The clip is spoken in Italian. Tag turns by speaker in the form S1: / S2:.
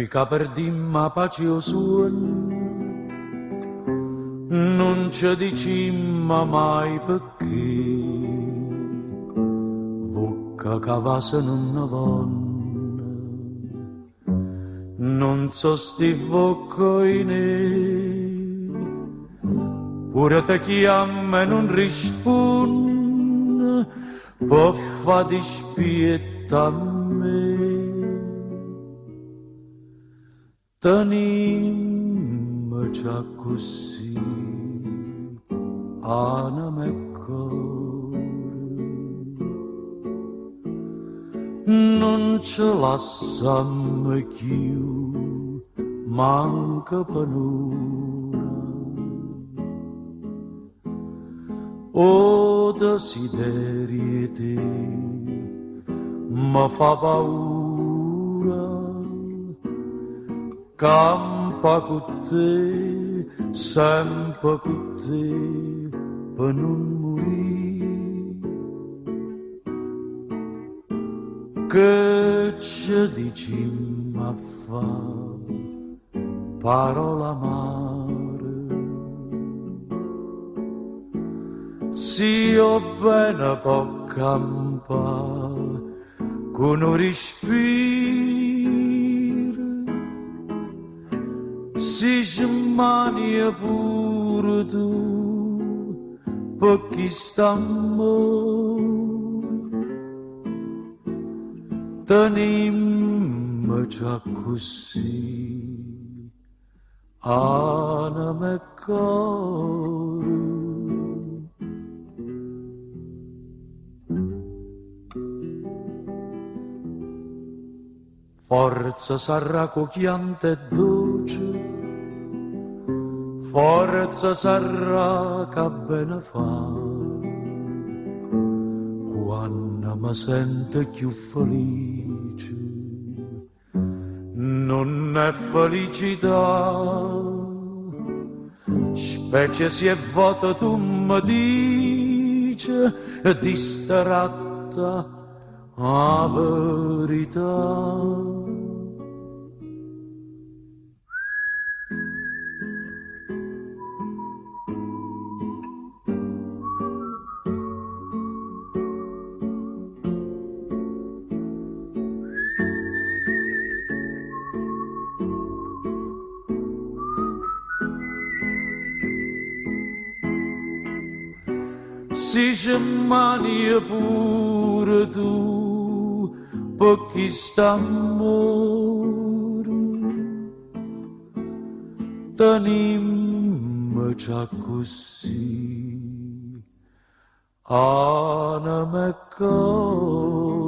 S1: che perdimmo pace o suono, non ci dicimmo mai perché, vocca cavase non ne vanno, non so sti voccoine, pure te chiama e non risponde, può fa dispietta a me. Tenim già così, anima e cuore, non ce lasciamo più, manca penura. O desiderio te, mi fa paura, campa con te, sempre con te, per non morire. Che ci dicimmo a fa, parola amare, se io bene può campare, con un respiro, si smania pure tu, per chi sta amore, tenim già così, anima e cuore. Forza sarà cucchiante e dolce, forza sarà che bene fa, quando mi sento più felice, non è felicità, specie se è vuota tu mi dici, distratta a verità. Si smania pure tu, per chi sta amore, tenim già così, anima e cuore.